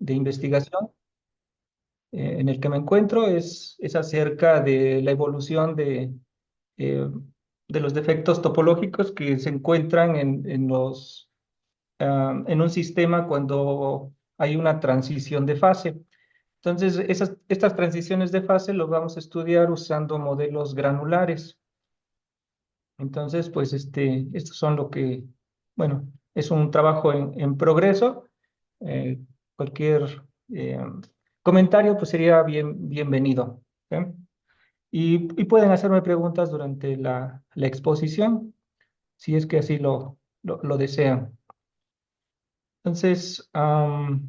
de investigación en el que me encuentro es acerca de la evolución eh, de los defectos topológicos que se encuentran en un sistema cuando hay una transición de fase. Entonces, estas transiciones de fase lo vamos a estudiar usando modelos granulares. Entonces, pues estos son lo que, bueno, es un trabajo en progreso. Eh, Cualquier eh, comentario pues sería bienvenido. ¿Ok? Y pueden hacerme preguntas durante la exposición, si es que así lo desean. Entonces, a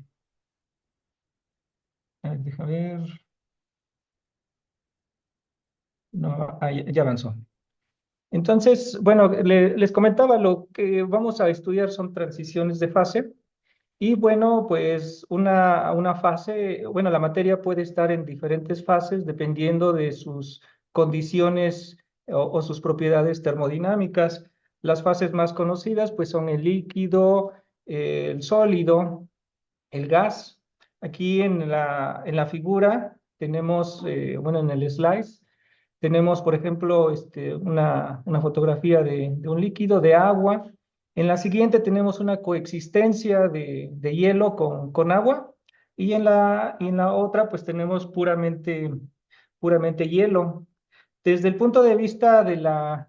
ver, déjame ver. No, ya avanzó. Entonces, bueno, les comentaba, lo que vamos a estudiar son transiciones de fase. Y bueno, pues una fase, bueno, la materia puede estar en diferentes fases dependiendo de sus condiciones o sus propiedades termodinámicas. Las fases más conocidas pues son el líquido, el sólido, el gas. Aquí en la figura tenemos, bueno, en el slide, tenemos, por ejemplo, una fotografía de un líquido de agua. En la siguiente tenemos una coexistencia de hielo con agua. Y en la otra, pues tenemos puramente hielo. Desde el punto de vista de la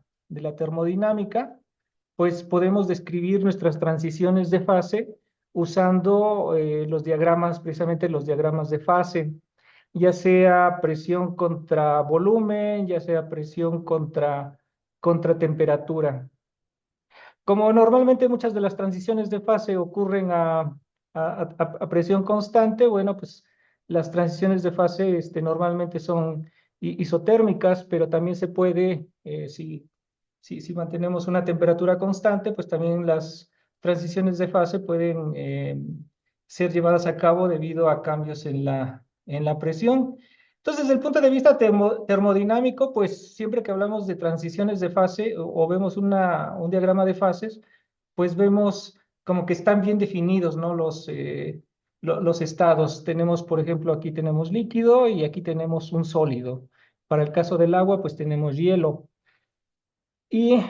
termodinámica, pues podemos describir nuestras transiciones de fase usando los diagramas, precisamente los diagramas de fase, ya sea presión contra volumen, ya sea presión contra temperatura. Como normalmente muchas de las transiciones de fase ocurren a presión constante, bueno, pues las transiciones de fase normalmente son isotérmicas, pero también se puede, si mantenemos una temperatura constante, pues también las transiciones de fase pueden ser llevadas a cabo debido a cambios en la presión. Entonces, desde el punto de vista termodinámico, pues siempre que hablamos de transiciones de fase o vemos un diagrama de fases, pues vemos como que están bien definidos, ¿no? Los estados. Tenemos, por ejemplo, aquí tenemos líquido y aquí tenemos un sólido. Para el caso del agua, pues tenemos hielo. Y,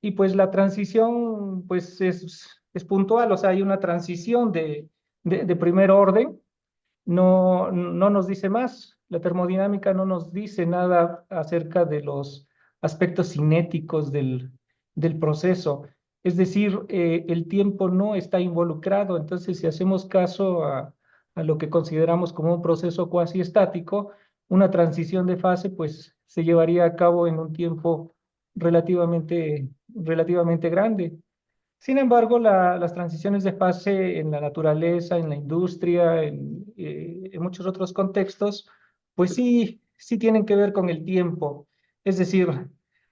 y pues la transición, pues es puntual, o sea, hay una transición de primer orden, no nos dice más. La termodinámica no nos dice nada acerca de los aspectos cinéticos del proceso. Es decir, el tiempo no está involucrado. Entonces, si hacemos caso a lo que consideramos como un proceso cuasi estático, una transición de fase, pues se llevaría a cabo en un tiempo relativamente grande. Sin embargo, las transiciones de fase en la naturaleza, en la industria, en muchos otros contextos, pues sí tienen que ver con el tiempo. Es decir,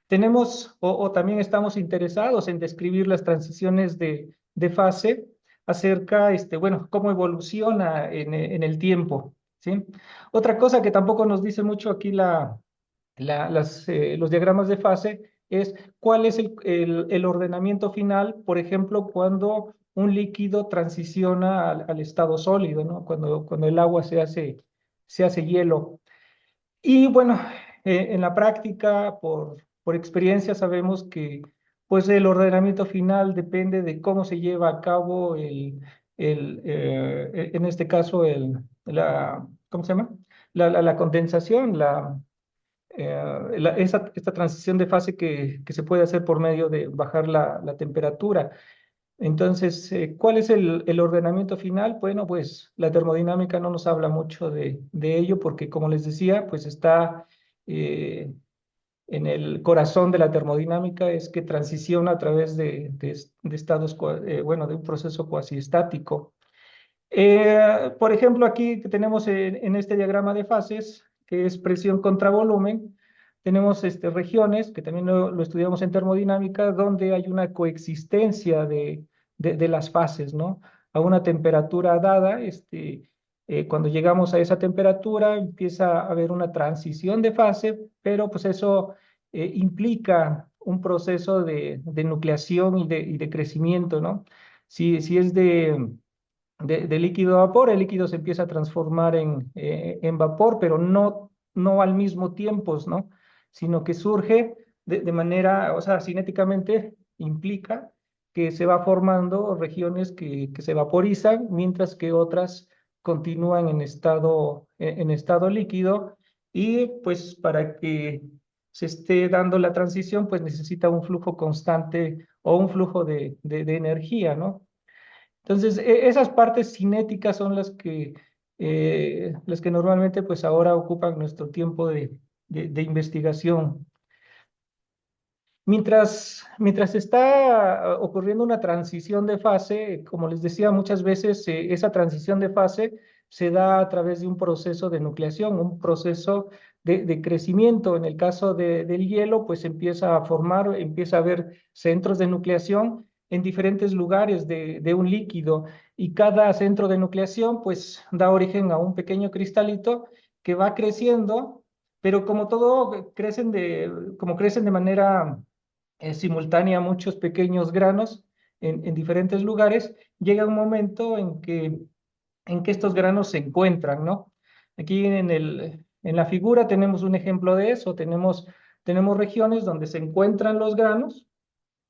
tenemos o también estamos interesados en describir las transiciones de fase acerca, bueno, cómo evoluciona en el tiempo, ¿sí? Otra cosa que tampoco nos dice mucho aquí los diagramas de fase es cuál es el ordenamiento final, por ejemplo, cuando un líquido transiciona al estado sólido, ¿no? Cuando el agua se hace hielo. Y bueno, en la práctica, por experiencia, sabemos que pues el ordenamiento final depende de cómo se lleva a cabo en este caso, ¿cómo se llama? La condensación, esta transición de fase que se puede hacer por medio de bajar la temperatura. Entonces, ¿cuál es el ordenamiento final? Bueno, pues la termodinámica no nos habla mucho de ello porque, como les decía, pues está eh, en el corazón de la termodinámica, es que transiciona a través de estados, bueno, de un proceso cuasi estático. Por ejemplo, aquí que tenemos en este diagrama de fases, que es presión contra volumen, tenemos regiones, que también lo estudiamos en termodinámica, donde hay una coexistencia de las fases, ¿no? A una temperatura dada, cuando llegamos a esa temperatura empieza a haber una transición de fase, pero pues eso implica un proceso de nucleación y de crecimiento, ¿no? Si es de líquido a vapor. El líquido se empieza a transformar en vapor, pero no al mismo tiempo, ¿no? Sino que surge de manera, o sea, cinéticamente implica que se va formando regiones que se vaporizan, mientras que otras continúan en estado líquido. Y pues para que se esté dando la transición, pues necesita un flujo constante o un flujo de energía, ¿no? Entonces, esas partes cinéticas son las que normalmente pues ahora ocupan nuestro tiempo de investigación. Mientras está ocurriendo una transición de fase, como les decía, muchas veces esa transición de fase se da a través de un proceso de nucleación, un proceso de crecimiento. En el caso del hielo, pues empieza a formar, empieza a haber centros de nucleación en diferentes lugares de un líquido, y cada centro de nucleación pues da origen a un pequeño cristalito que va creciendo, pero como todo como crecen de manera simultánea muchos pequeños granos en diferentes lugares, llega un momento en que estos granos se encuentran, ¿no? Aquí en la figura tenemos un ejemplo de eso. Tenemos regiones donde se encuentran los granos,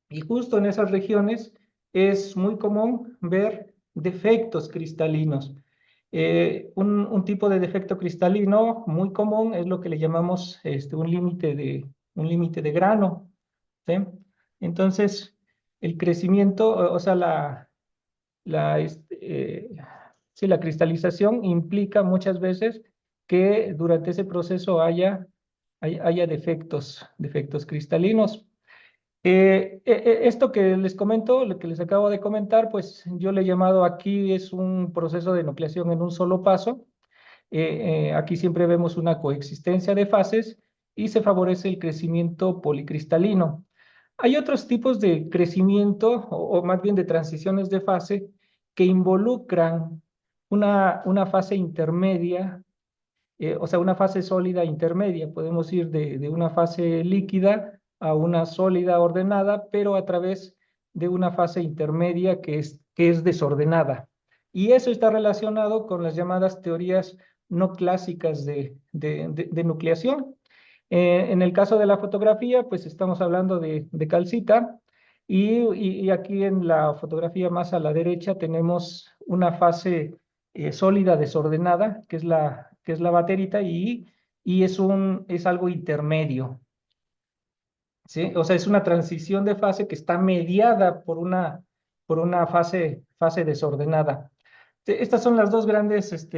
y justo en esas regiones es muy común ver defectos cristalinos. Un tipo de defecto cristalino muy común es lo que le llamamos un límite de grano, ¿sí? Entonces, el crecimiento, o sea, la, este, eh, sí, la cristalización implica muchas veces que durante ese proceso haya defectos cristalinos. Esto que les comento, lo que les acabo de comentar, pues yo le he llamado aquí es un proceso de nucleación en un solo paso. Aquí siempre vemos una coexistencia de fases y se favorece el crecimiento policristalino. Hay otros tipos de crecimiento o más bien de transiciones de fase que involucran una fase intermedia, o sea, una fase sólida intermedia. Podemos ir de una fase líquida a una sólida ordenada, pero a través de una fase intermedia que es desordenada. Y eso está relacionado con las llamadas teorías no clásicas de nucleación. En el caso de la fotografía, pues estamos hablando de calcita, y aquí en la fotografía más a la derecha tenemos una fase sólida desordenada, que es la baterita, y es algo intermedio, ¿sí? O sea, es una transición de fase que está mediada por una fase desordenada. Estas son las dos grandes,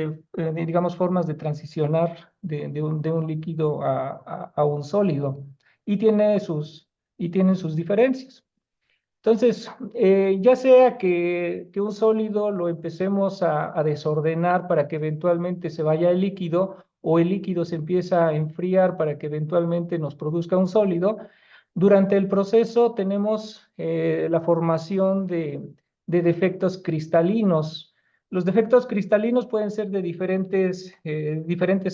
digamos, formas de transicionar de un líquido a un sólido, y tienen sus diferencias. Entonces, ya sea que un sólido lo empecemos a desordenar para que eventualmente se vaya el líquido, o el líquido se empieza a enfriar para que eventualmente nos produzca un sólido, durante el proceso tenemos la formación de defectos cristalinos. Los defectos cristalinos pueden ser de diferentes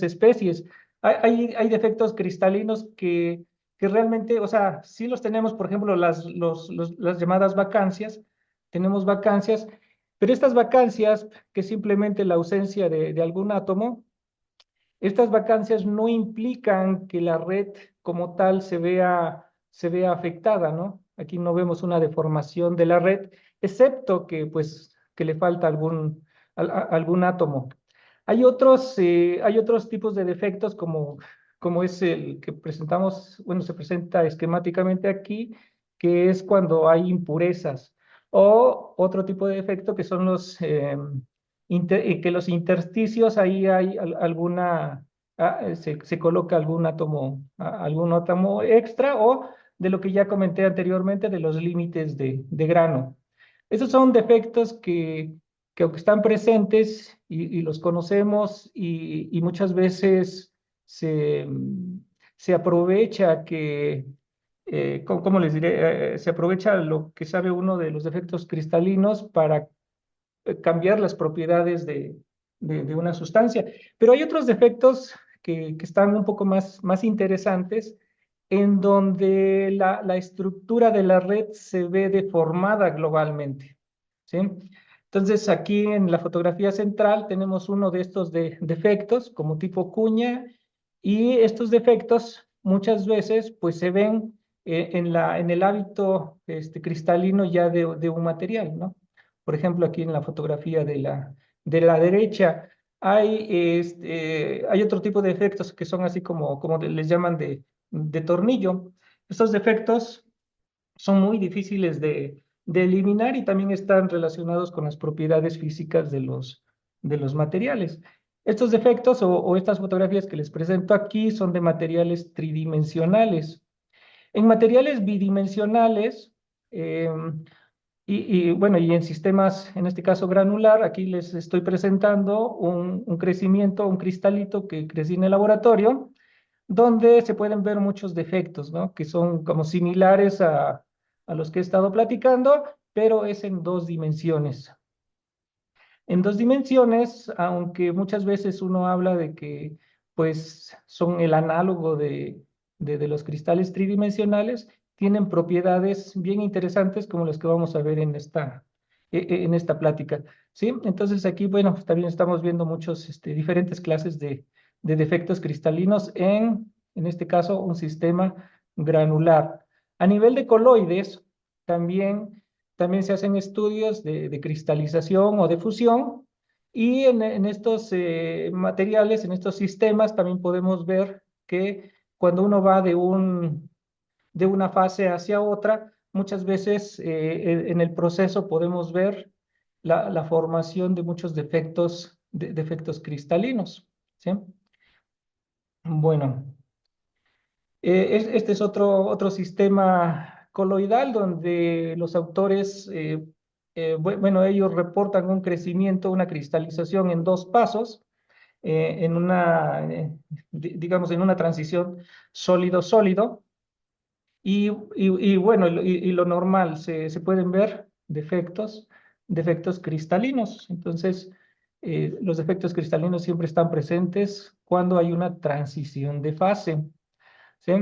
especies. Hay defectos cristalinos que realmente, o sea, sí los tenemos. Por ejemplo, las llamadas vacancias. Tenemos vacancias, pero estas vacancias, que es simplemente la ausencia de algún átomo, estas vacancias no implican que la red como tal se vea afectada, ¿no? Aquí no vemos una deformación de la red, excepto que le falta algún átomo. Hay otros tipos de defectos, como es el que presentamos, bueno, se presenta esquemáticamente aquí, que es cuando hay impurezas. O otro tipo de defecto que son que los intersticios, ahí hay se coloca algún átomo extra, o de lo que ya comenté anteriormente, de los límites de grano. Esos son defectos que aunque están presentes y los conocemos, y muchas veces se aprovecha ¿cómo les diré? Se aprovecha lo que sabe uno de los defectos cristalinos para cambiar las propiedades de una sustancia. Pero hay otros defectos que están un poco más interesantes, en donde la estructura de la red se ve deformada globalmente, ¿sí? Entonces, aquí en la fotografía central tenemos uno de estos defectos como tipo cuña, y estos defectos muchas veces pues se ven en el hábito cristalino ya de un material, ¿no? Por ejemplo, aquí en la fotografía de la derecha hay otro tipo de defectos que son así como les llaman de tornillo. Estos defectos son muy difíciles de eliminar y también están relacionados con las propiedades físicas de los materiales. Estos defectos o estas fotografías que les presento aquí son de materiales tridimensionales. En materiales bidimensionales, eh, bueno, y en sistemas, en este caso granular, aquí les estoy presentando un crecimiento, un cristalito que crecí en el laboratorio, donde se pueden ver muchos defectos, ¿no? Que son como similares a los que he estado platicando, pero es en dos dimensiones. En dos dimensiones, aunque muchas veces uno habla de que pues son el análogo de los cristales tridimensionales, tienen propiedades bien interesantes como las que vamos a ver en esta plática, ¿sí? Entonces aquí, bueno, también estamos viendo muchos diferentes clases de defectos cristalinos en este caso, un sistema granular. A nivel de coloides, también se hacen estudios de cristalización o de fusión, y en estos materiales, en estos sistemas, también podemos ver que cuando uno va de una fase hacia otra, muchas veces en el proceso podemos ver la formación de muchos defectos cristalinos, ¿sí? Bueno. Este es otro sistema coloidal donde los autores, bueno, ellos reportan un crecimiento, una cristalización en dos pasos, digamos, en una transición sólido-sólido. Y bueno, y lo normal, se pueden ver defectos cristalinos. Entonces, los defectos cristalinos siempre están presentes cuando hay una transición de fase, ¿sí?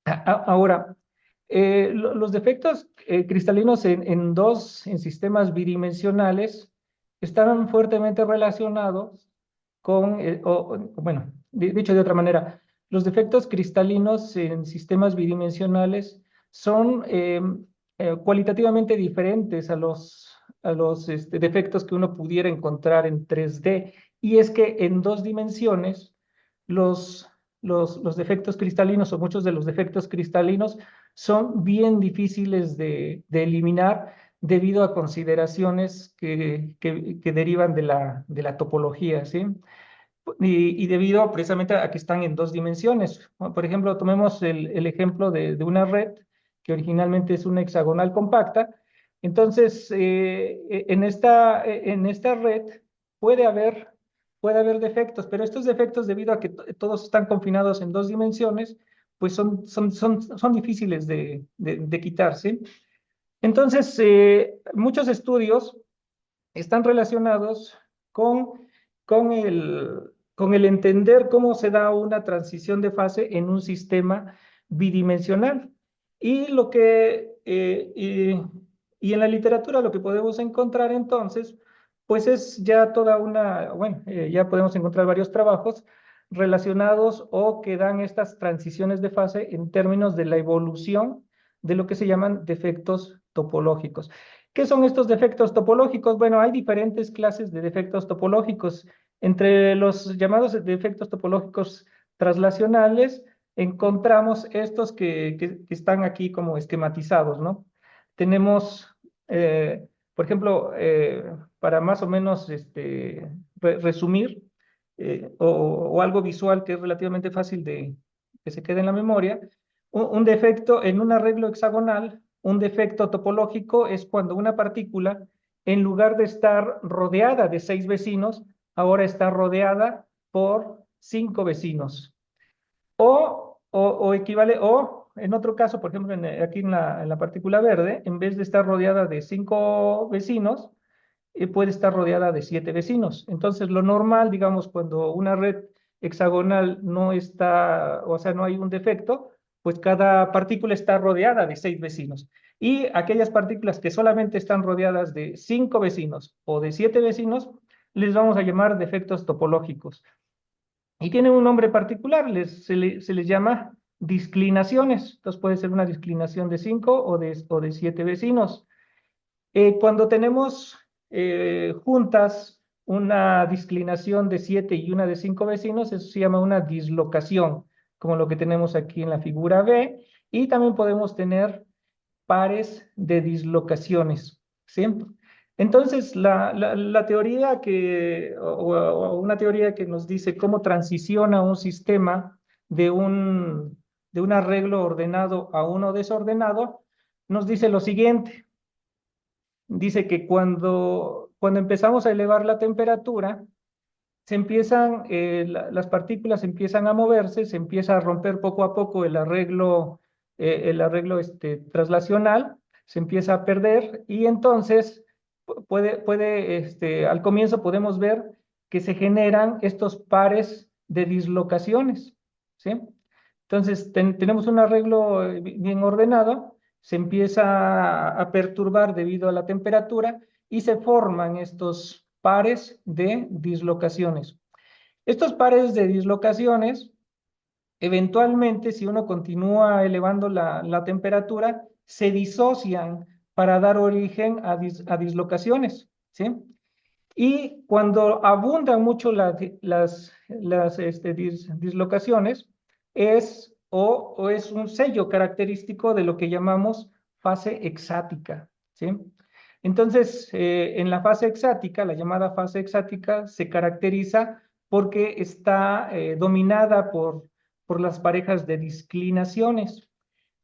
Ahora, los defectos cristalinos en sistemas bidimensionales están fuertemente relacionados con, bueno, dicho de otra manera, los defectos cristalinos en sistemas bidimensionales son cualitativamente diferentes a los defectos que uno pudiera encontrar en 3D. Y es que en dos dimensiones, los, los defectos cristalinos o muchos de los defectos cristalinos son bien difíciles de eliminar debido a consideraciones que derivan de la topología, ¿sí? Y debido precisamente a que están en dos dimensiones. Por ejemplo, tomemos el ejemplo de una red que originalmente es una hexagonal compacta. Entonces, en esta red puede haber, puede haber defectos, pero estos defectos, debido a que todos están confinados en dos dimensiones, pues son difíciles de quitar, ¿sí? Entonces, muchos estudios están relacionados con, con el entender cómo se da una transición de fase en un sistema bidimensional. Y y en la literatura lo que podemos encontrar entonces, pues es ya bueno, ya podemos encontrar varios trabajos relacionados o que dan estas transiciones de fase en términos de la evolución de lo que se llaman defectos topológicos. ¿Qué son estos defectos topológicos? Bueno, hay diferentes clases de defectos topológicos. Entre los llamados defectos topológicos traslacionales, encontramos estos que están aquí como esquematizados, ¿no? Tenemos, por ejemplo, para más o menos resumir, o algo visual que es relativamente fácil de que se quede en la memoria, un defecto en un arreglo hexagonal. Un defecto topológico es cuando una partícula, en lugar de estar rodeada de 6 vecinos, ahora está rodeada por 5 vecinos. O en otro caso, por ejemplo, aquí en la partícula verde, en vez de estar rodeada de 5 vecinos, puede estar rodeada de 7 vecinos. Entonces, lo normal, digamos, cuando una red hexagonal no está, o sea, no hay un defecto, pues cada partícula está rodeada de 6 vecinos. Y aquellas partículas que solamente están rodeadas de 5 vecinos o de 7 vecinos, les vamos a llamar defectos topológicos. Y tienen un nombre particular, se les llama disclinaciones. Entonces puede ser una disclinación de 5 o de 7 vecinos. Cuando tenemos juntas una disclinación de 7 y una de 5 vecinos, eso se llama una dislocación, como lo que tenemos aquí en la figura B. Y también podemos tener pares de dislocaciones, ¿sí? Entonces, la teoría o una teoría que nos dice cómo transiciona un sistema de de un arreglo ordenado a uno desordenado, nos dice lo siguiente. Dice que cuando empezamos a elevar la temperatura, las partículas empiezan a moverse, se empieza a romper poco a poco el arreglo traslacional, se empieza a perder y entonces al comienzo podemos ver que se generan estos pares de dislocaciones, ¿sí? Entonces tenemos un arreglo bien ordenado, se empieza a perturbar debido a la temperatura y se forman estos pares de dislocaciones. Estos pares de dislocaciones, eventualmente, si uno continúa elevando la temperatura, se disocian para dar origen a dislocaciones, ¿sí? Y cuando abundan mucho dislocaciones, o es un sello característico de lo que llamamos fase exática, ¿sí? Entonces, en la fase exática, la llamada fase exática, se caracteriza porque está dominada por las parejas de disclinaciones.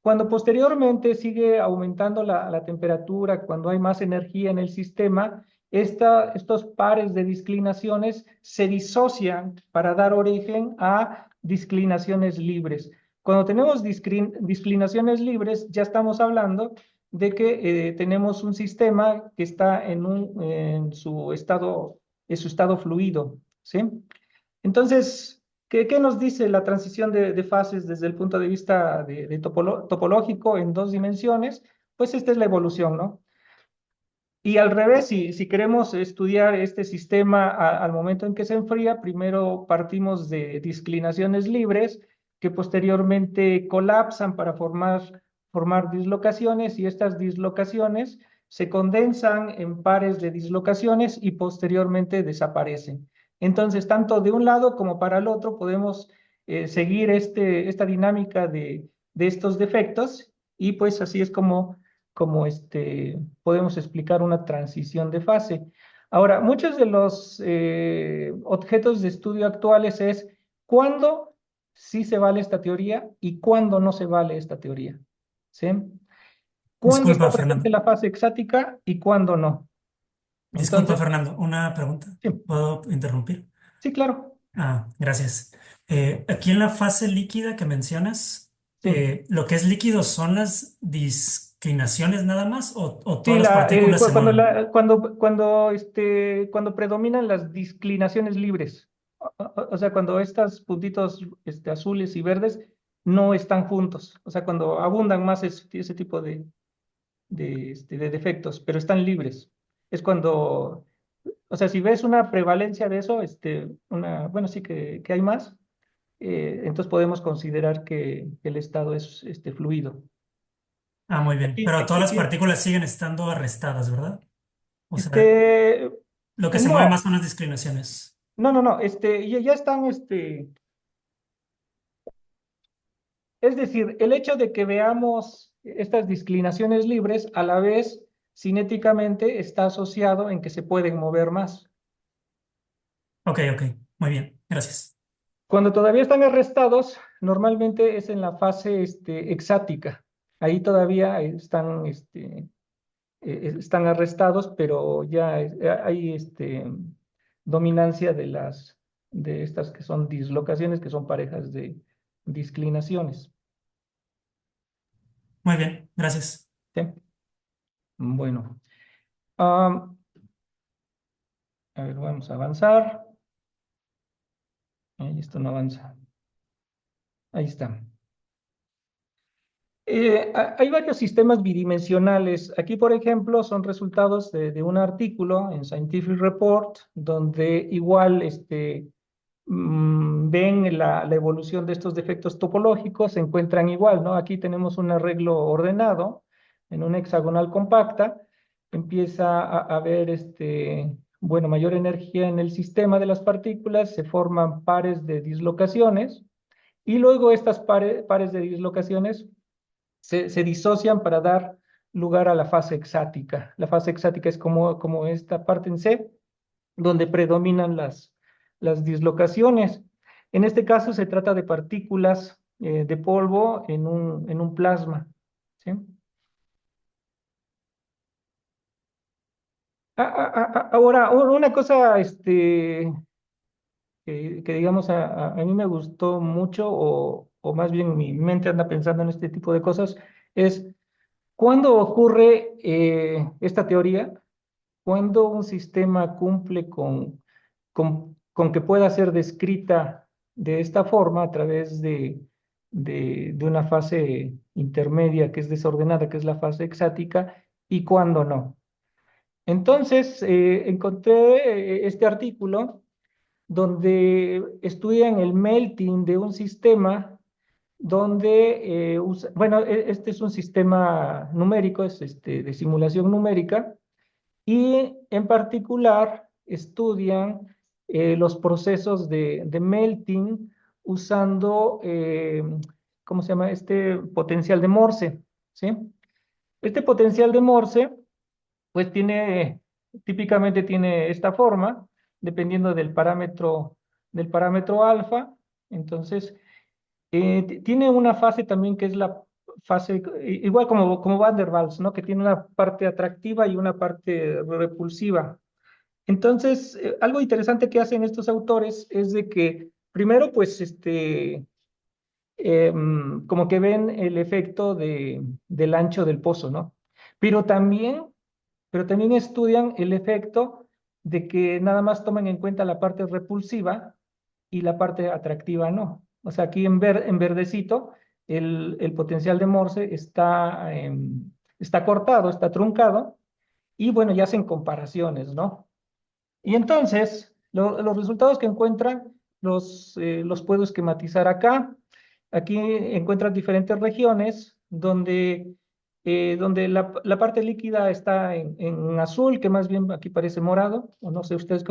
Cuando posteriormente sigue aumentando la temperatura, cuando hay más energía en el sistema, estos pares de disclinaciones se disocian para dar origen a disclinaciones libres. Cuando tenemos disclinaciones libres, ya estamos hablando de que tenemos un sistema que está en su estado fluido, ¿sí? Entonces, ¿qué nos dice la transición de fases desde el punto de vista de topológico en dos dimensiones? Pues esta es la evolución, ¿no? Y al revés, si queremos estudiar este sistema al momento en que se enfría, primero partimos de disclinaciones libres que posteriormente colapsan para formar dislocaciones y estas dislocaciones se condensan en pares de dislocaciones y posteriormente desaparecen. Entonces, tanto de un lado como para el otro podemos seguir esta dinámica de estos defectos y pues así es como podemos explicar una transición de fase. Ahora, muchos de los objetos de estudio actuales es cuándo sí se vale esta teoría y cuándo no se vale esta teoría. ¿Sí? ¿Cuándo está Disculpa, Fernando. presente la fase exática y cuándo no? Disculpa, Entonces, Fernando. Una pregunta. sí, ¿Puedo interrumpir? sí, claro. Ah, gracias. Aquí en la fase líquida que mencionas, Sí, ¿lo que es líquido son las disclinaciones nada más o sí todas las partículas se mueven? cuando predominan las disclinaciones libres, o sea, cuando estos puntitos azules y verdes no están juntos, o sea, cuando abundan más ese tipo de defectos, pero están libres. Es cuando, o sea, si ves una prevalencia de eso, bueno, sí que hay más, entonces podemos considerar que el estado es fluido. Ah, muy bien. Y- Pero todas las y- y- partículas siguen estando arrestadas, ¿verdad? O sea, Este, lo que se mueve no, más son las disclinaciones. no, ya están, es decir, el hecho de que veamos estas disclinaciones libres, a la vez, cinéticamente, está asociado en que se pueden mover más. Ok, ok. Muy bien. Gracias. Cuando todavía están arrestados, normalmente es en la fase, exática. Ahí todavía están arrestados, pero ya hay, dominancia de estas que son dislocaciones, que son parejas de disclinaciones. Muy bien. Gracias. ¿Sí? Bueno, am, a ver, vamos a avanzar. Ahí esto no avanza. Ahí está. Hay varios sistemas bidimensionales. Aquí, por ejemplo, son resultados de un artículo en Scientific Report, donde igual ven la evolución de estos defectos topológicos, se encuentran igual, ¿no? Aquí tenemos un arreglo ordenado en una hexagonal compacta, empieza a haber bueno, mayor energía en el sistema de las partículas, se forman pares de dislocaciones y luego estas pares de dislocaciones se disocian para dar lugar a la fase exática. La fase exática es como esta parte en C, donde predominan las dislocaciones. En este caso se trata de partículas de polvo en un plasma. ¿Sí? Ahora, una cosa que digamos a mí me gustó mucho, o más bien mi mente anda pensando en este tipo de cosas, es cuándo ocurre esta teoría, cuando un sistema cumple con que pueda ser descrita de esta forma a través de una fase intermedia que es desordenada, que es la fase exática, y cuando no. Entonces, encontré este artículo donde estudian el melting de un sistema donde, bueno, este es un sistema numérico, es de simulación numérica, y en particular estudian los procesos de melting usando, ¿cómo se llama? Este potencial de Morse, ¿sí? Este potencial de Morse, pues típicamente tiene esta forma, dependiendo del parámetro alfa. Entonces, tiene una fase también que es la fase, igual como Van der Waals, ¿no? Que tiene una parte atractiva y una parte repulsiva. Entonces, algo interesante que hacen estos autores es de que, primero, pues, como que ven el efecto del ancho del pozo, ¿no? Pero también, pero también estudian el efecto de que nada más toman en cuenta la parte repulsiva y la parte atractiva no. O sea, aquí en verdecito, el potencial de Morse está cortado, está truncado, y bueno, ya hacen comparaciones, ¿no? Y entonces, los resultados que encuentran los puedo esquematizar acá. Aquí encuentran diferentes regiones donde la parte líquida está en azul, que más bien aquí parece morado, o no sé ustedes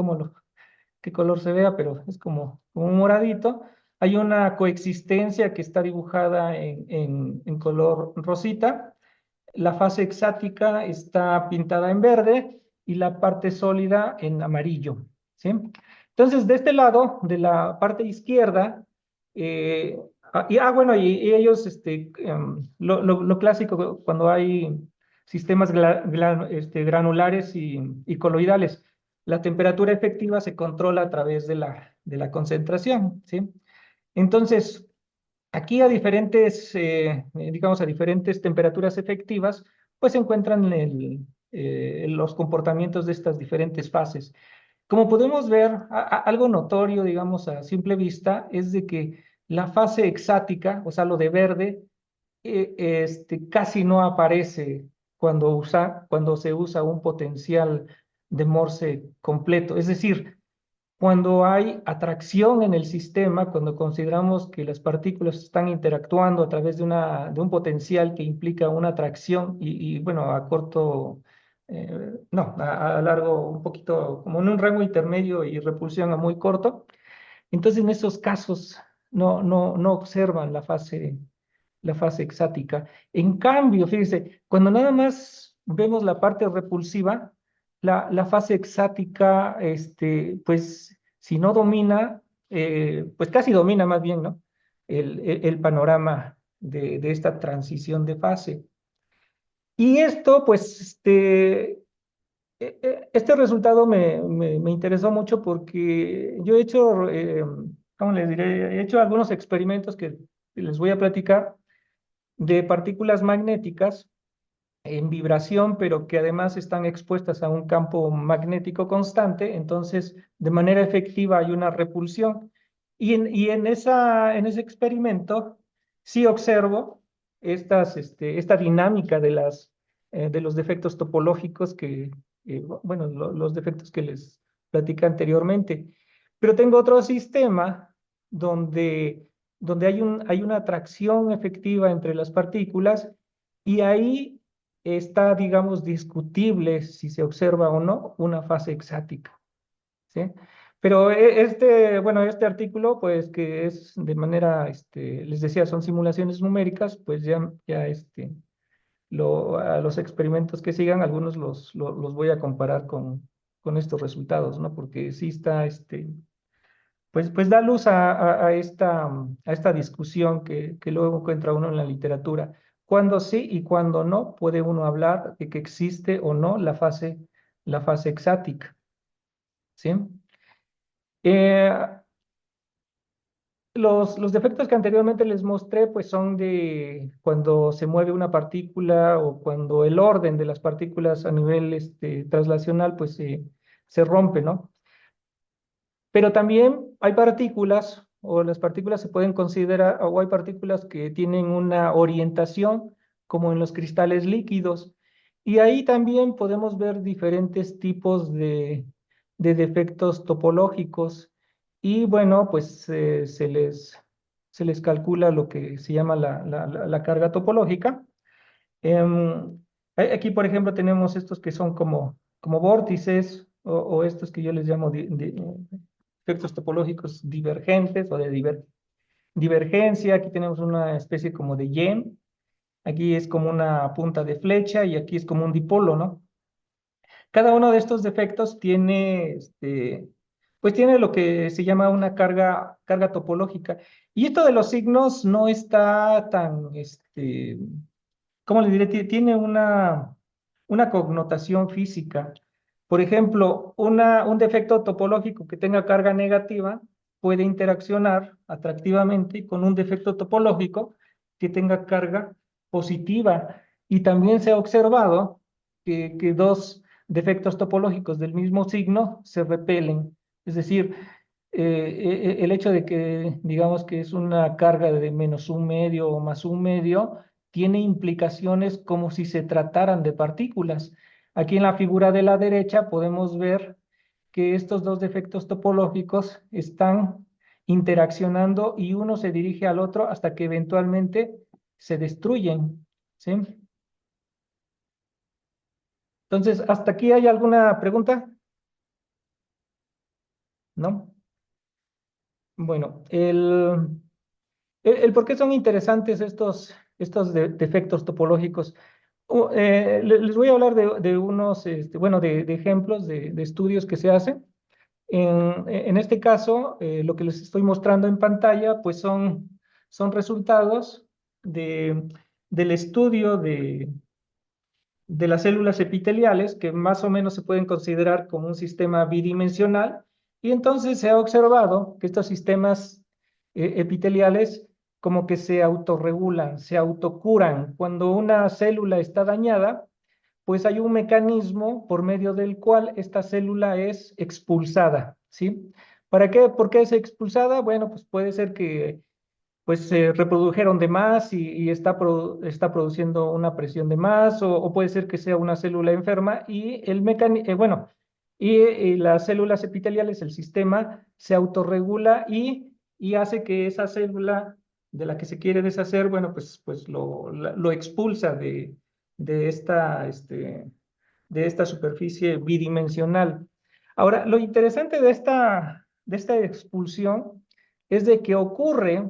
qué color se vea, pero es como un moradito. Hay una coexistencia que está dibujada en color rosita. La fase exática está pintada en verde y la parte sólida en amarillo, ¿sí? Entonces, de este lado, de la parte izquierda, bueno, y ellos, lo clásico cuando hay sistemas granulares y coloidales, la temperatura efectiva se controla a través de la concentración, ¿sí? Entonces, aquí digamos, a diferentes temperaturas efectivas, pues se encuentran los comportamientos de estas diferentes fases. Como podemos ver, algo notorio, digamos, a simple vista, es de que la fase exática, o sea, lo de verde, casi no aparece cuando se usa un potencial de Morse completo. Es decir, cuando hay atracción en el sistema, cuando consideramos que las partículas están interactuando a través de un potencial que implica una atracción bueno, a corto, no, a largo, un poquito, como en un rango intermedio y repulsión a muy corto, entonces en esos casos no observan la fase exática. En cambio, fíjese, cuando nada más vemos la parte repulsiva, la fase exática, pues si no domina, pues casi domina más bien, ¿no? El panorama de esta transición de fase. Y esto, pues, este resultado me interesó mucho porque yo he hecho, ¿cómo les diré? He hecho algunos experimentos que les voy a platicar de partículas magnéticas en vibración, pero que además están expuestas a un campo magnético constante, entonces de manera efectiva hay una repulsión. Y en ese experimento sí observo esta dinámica de los defectos topológicos bueno, los defectos que les platicé anteriormente. Pero tengo otro sistema donde, donde hay una atracción efectiva entre las partículas y ahí está, digamos, discutible si se observa o no una fase exática, ¿sí? Pero bueno, este artículo, pues que es de manera, les decía, son simulaciones numéricas, pues ya a los experimentos que sigan, algunos los voy a comparar con estos resultados, ¿no? Porque sí está, pues da luz a esta discusión que luego encuentra uno en la literatura. Cuándo sí y cuándo no puede uno hablar de que existe o no la fase exática, ¿sí? Eh, los defectos que anteriormente les mostré, pues son de cuando se mueve una partícula o cuando el orden de las partículas a nivel translacional, pues se rompe, ¿no? Pero también hay partículas, o las partículas se pueden considerar, o hay partículas que tienen una orientación, como en los cristales líquidos. Y ahí también podemos ver diferentes tipos de defectos topológicos. Y bueno, pues se les calcula lo que se llama la carga topológica. Aquí, por ejemplo, tenemos estos que son como vórtices o estos que yo les llamo efectos topológicos divergentes o de divergencia. Aquí tenemos una especie como de yen. Aquí es como una punta de flecha y aquí es como un dipolo, ¿no? Cada uno de estos defectos tiene, pues tiene lo que se llama una carga topológica. Y esto de los signos no está tan, ¿cómo le diré? Tiene una connotación física. Por ejemplo, un defecto topológico que tenga carga negativa puede interaccionar atractivamente con un defecto topológico que tenga carga positiva. Y también se ha observado que dos defectos topológicos del mismo signo se repelen. Es decir, el hecho de que digamos que es una carga de menos un medio o más un medio, tiene implicaciones como si se trataran de partículas. Aquí en la figura de la derecha podemos ver que estos dos defectos topológicos están interaccionando y uno se dirige al otro hasta que eventualmente se destruyen, ¿sí? Entonces, ¿hasta aquí hay alguna pregunta? ¿No? Bueno, el por qué son interesantes estos defectos topológicos. Les voy a hablar de unos, bueno, de ejemplos de estudios que se hacen. En este caso, lo que les estoy mostrando en pantalla, pues son resultados de, del estudio de las células epiteliales, que más o menos se pueden considerar como un sistema bidimensional, y entonces se ha observado que estos sistemas epiteliales como que se autorregulan, se autocuran. Cuando una célula está dañada, pues hay un mecanismo por medio del cual esta célula es expulsada, ¿sí? ¿Para qué? ¿Por qué es expulsada? Bueno, pues puede ser que pues se reprodujeron de más y está produciendo una presión de más, o puede ser que sea una célula enferma y bueno, y las células epiteliales, el sistema se autorregula y hace que esa célula de la que se quiere deshacer, bueno, pues lo expulsa de de esta superficie bidimensional. Ahora, lo interesante de esta expulsión es de que ocurre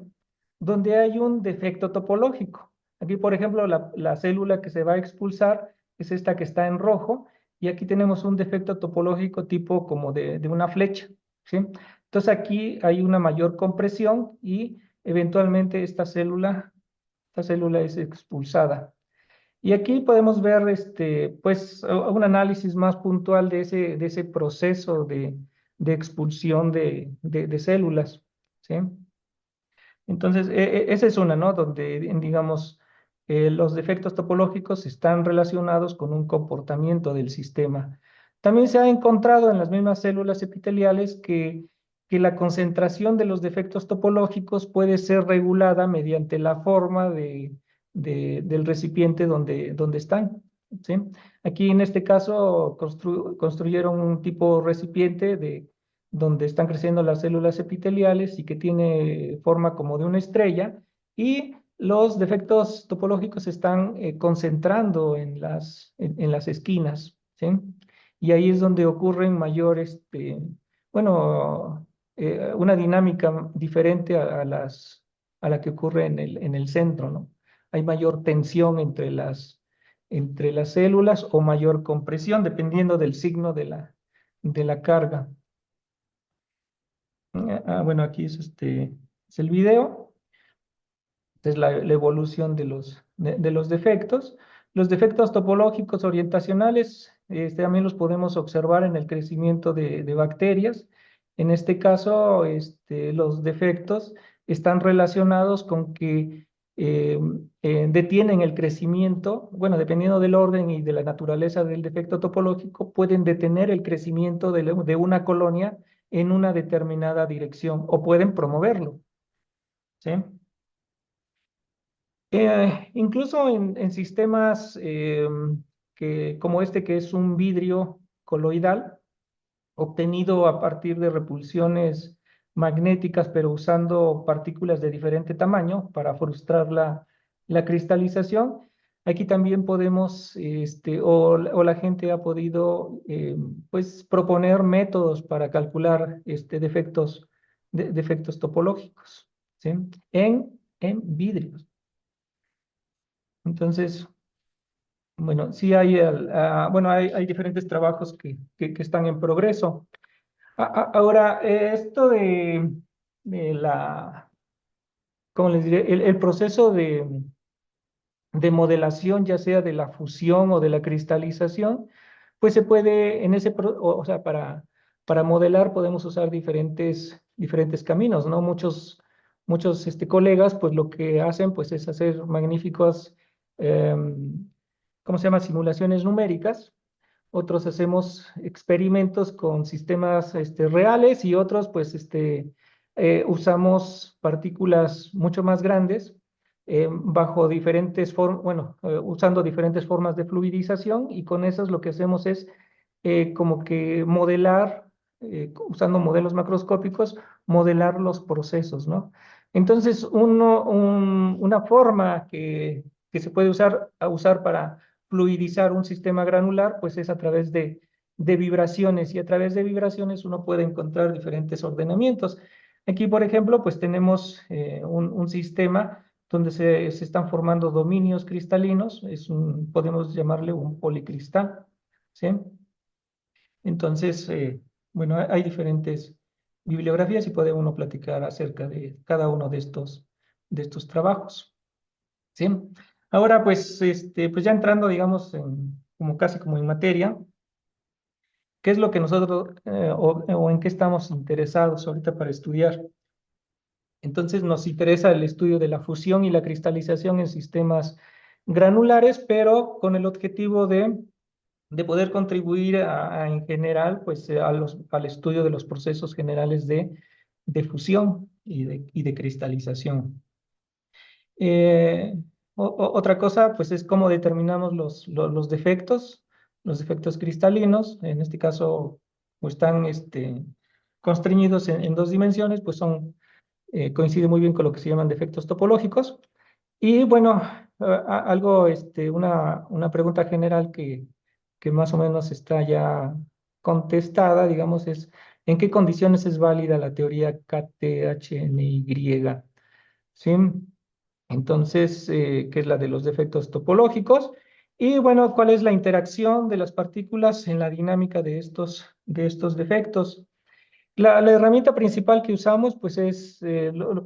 donde hay un defecto topológico. Aquí, por ejemplo, la célula que se va a expulsar es esta que está en rojo, y aquí tenemos un defecto topológico tipo como de una flecha, ¿sí? Entonces aquí hay una mayor compresión y eventualmente esta célula es expulsada. Y aquí podemos ver pues, un análisis más puntual de ese proceso de expulsión de células, ¿sí? Entonces, esa es una, ¿no? Donde, digamos, los defectos topológicos están relacionados con un comportamiento del sistema. También se ha encontrado en las mismas células epiteliales que la concentración de los defectos topológicos puede ser regulada mediante la forma del recipiente donde están, ¿sí? Aquí en este caso construyeron un tipo recipiente donde están creciendo las células epiteliales y que tiene forma como de una estrella, y los defectos topológicos se están concentrando en las esquinas, ¿sí? Y ahí es donde ocurren mayores, bueno, una dinámica diferente a la que ocurre en el centro, ¿no? Hay mayor tensión entre las células o mayor compresión, dependiendo del signo de la carga. Bueno, aquí es el video. Esta es la evolución de los defectos. Los defectos topológicos orientacionales también los podemos observar en el crecimiento de bacterias. En este caso, los defectos están relacionados con que eh, detienen el crecimiento. Bueno, dependiendo del orden y de la naturaleza del defecto topológico, pueden detener el crecimiento de una colonia en una determinada dirección o pueden promoverlo, ¿sí? Incluso en sistemas como este, que es un vidrio coloidal, obtenido a partir de repulsiones magnéticas, pero usando partículas de diferente tamaño para frustrar la cristalización. Aquí también podemos, o la gente ha podido, pues, proponer métodos para calcular defectos topológicos, ¿sí? En vidrios. Entonces, bueno, sí bueno, hay diferentes trabajos que están en progreso. Ahora, esto de ¿cómo les diré? El proceso de modelación, ya sea de la fusión o de la cristalización, pues se puede, o sea, para modelar podemos usar diferentes caminos, ¿no? Muchos colegas, pues lo que hacen, pues es hacer magníficos, ¿cómo se llama? Simulaciones numéricas. Otros hacemos experimentos con sistemas reales, y otros pues usamos partículas mucho más grandes, bajo diferentes formas, bueno, usando diferentes formas de fluidización, y con esas lo que hacemos es como que modelar, usando modelos macroscópicos, modelar los procesos, ¿no? Entonces, una forma que se puede usar para fluidizar un sistema granular, pues es a través de vibraciones, y a través de vibraciones uno puede encontrar diferentes ordenamientos. Aquí, por ejemplo, pues tenemos un sistema donde se están formando dominios cristalinos, podemos llamarle un policristal, ¿sí? Entonces, bueno, hay diferentes bibliografías y puede uno platicar acerca de cada uno de estos trabajos, ¿sí? Ahora, pues, pues ya entrando, digamos, como casi como en materia, ¿qué es lo que nosotros, o en qué estamos interesados ahorita para estudiar? Entonces, nos interesa el estudio de la fusión y la cristalización en sistemas granulares, pero con el objetivo de poder contribuir en general, pues, al estudio de los procesos generales de fusión y de cristalización. Eh, Otra cosa, pues, es cómo determinamos los defectos cristalinos. En este caso, pues, están constreñidos en dos dimensiones, pues coincide muy bien con lo que se llaman defectos topológicos. Y bueno, una pregunta general que más o menos está ya contestada, digamos, es: ¿en qué condiciones es válida la teoría KTHNY? ¿Sí? Entonces, ¿qué es la de los defectos topológicos? Y bueno, ¿cuál es la interacción de las partículas en la dinámica de estos defectos? La herramienta principal que usamos, pues es,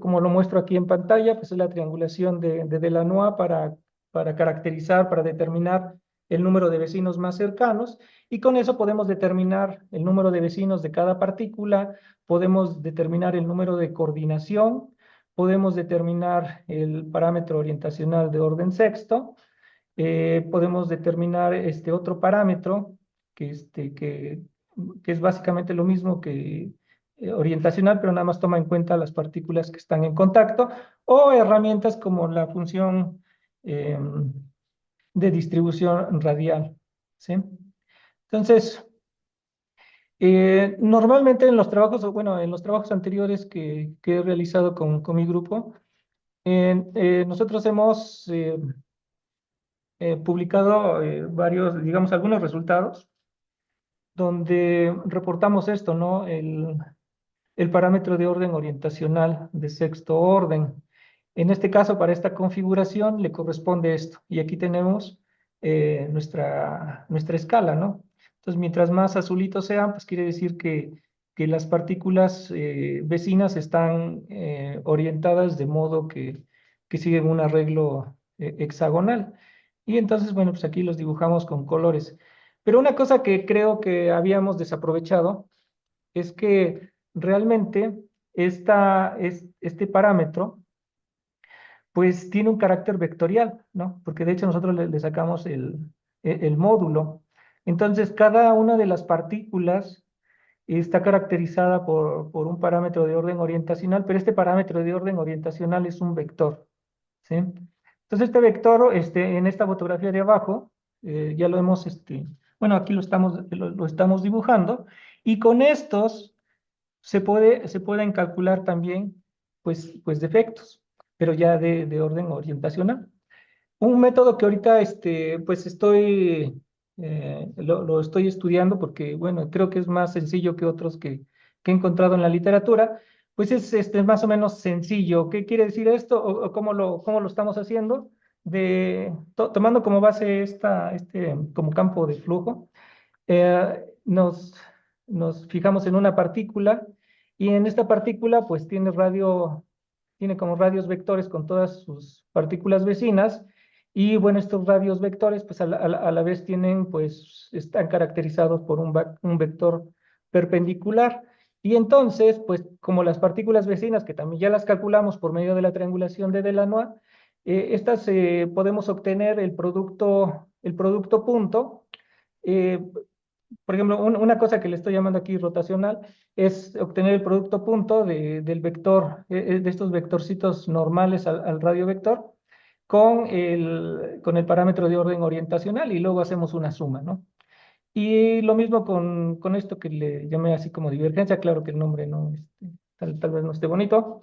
como lo muestro aquí en pantalla, pues es la triangulación de Delanois para caracterizar, para determinar el número de vecinos más cercanos, y con eso podemos determinar el número de vecinos de cada partícula, podemos determinar el número de coordinación, podemos determinar el parámetro orientacional de orden sexto, podemos determinar este otro parámetro que, este, que, que es básicamente lo mismo que orientacional, pero nada más toma en cuenta las partículas que están en contacto, o herramientas como la función de distribución radial, ¿sí? Entonces, normalmente en los trabajos, o bueno, en los trabajos anteriores que he realizado con mi grupo, nosotros hemos publicado varios, digamos, algunos resultados donde reportamos esto, ¿no? El parámetro de orden orientacional de sexto orden. En este caso, para esta configuración le corresponde esto. Y aquí tenemos nuestra escala, ¿no? Entonces, mientras más azulitos sean, pues quiere decir que las partículas vecinas están orientadas de modo que siguen un arreglo hexagonal. Y entonces, bueno, pues aquí los dibujamos con colores. Pero una cosa que creo que habíamos desaprovechado es que realmente este parámetro pues tiene un carácter vectorial, ¿no? Porque de hecho nosotros le sacamos el módulo. Entonces, cada una de las partículas está caracterizada por un parámetro de orden orientacional, pero este parámetro de orden orientacional es un vector, ¿sí? Entonces, este vector, en esta fotografía de abajo, ya lo hemos, bueno, aquí lo estamos dibujando, y con estos se pueden calcular también, pues defectos, pero ya de orden orientacional. Un método que ahorita, pues lo estoy estudiando porque, bueno, creo que es más sencillo que otros que he encontrado en la literatura, pues es más o menos sencillo. ¿Qué quiere decir esto o cómo lo estamos haciendo? Tomando como base como campo de flujo, eh, nos, nos fijamos en una partícula y en esta partícula pues tiene como radios vectores con todas sus partículas vecinas y bueno, estos radios vectores pues a la vez pues están caracterizados por un vector perpendicular. Y entonces, pues como las partículas vecinas, que también ya las calculamos por medio de la triangulación de Delanois, estas podemos obtener el producto punto. eh, por ejemplo, una cosa que le estoy llamando aquí rotacional es obtener el producto punto del vector, de estos vectorcitos normales al radio vector con el parámetro de orden orientacional y luego hacemos una suma, ¿no? Y lo mismo con esto que le llamé así como divergencia, claro que el nombre no, tal vez no esté bonito,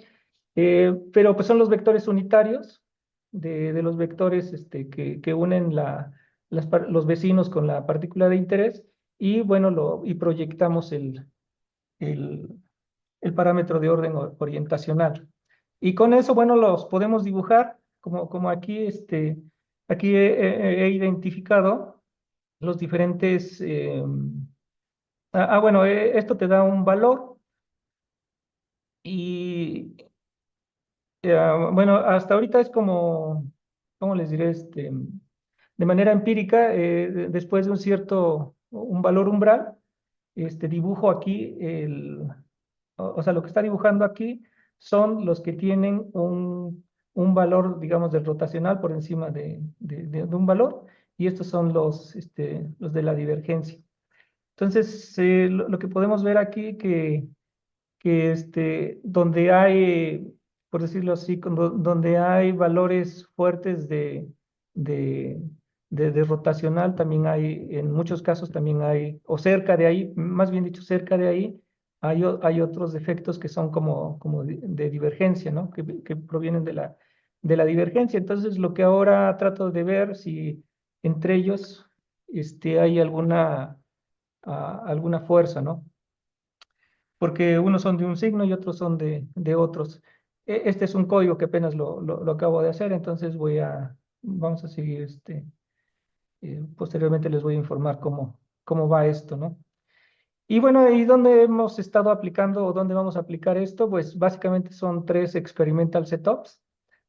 pero pues son los vectores unitarios de los vectores que unen los vecinos con la partícula de interés y bueno, y proyectamos el, el parámetro de orden orientacional. Y con eso, bueno, los podemos dibujar, como aquí, aquí he identificado los diferentes, bueno, esto te da un valor y bueno, hasta ahorita es ¿cómo les diré? De manera empírica, después de un valor umbral, dibujo aquí o sea, lo que está dibujando aquí son los que tienen un valor, digamos, del rotacional por encima de un valor, y estos son los de la divergencia. Entonces, lo que podemos ver aquí que donde hay, por decirlo así, donde hay valores fuertes de, de rotacional, también hay, en muchos casos también hay, o cerca de ahí, más bien dicho, cerca de ahí, hay otros defectos que son como de divergencia, ¿no? Que provienen de la divergencia. Entonces, lo que ahora trato de ver si entre ellos hay alguna fuerza, ¿no? Porque unos son de un signo y otros son de otros. Este es un código que apenas lo acabo de hacer, entonces vamos a seguir, posteriormente les voy a informar cómo va esto, ¿no? Y bueno, ¿y dónde hemos estado aplicando o dónde vamos a aplicar esto? Pues básicamente son 3 experimental setups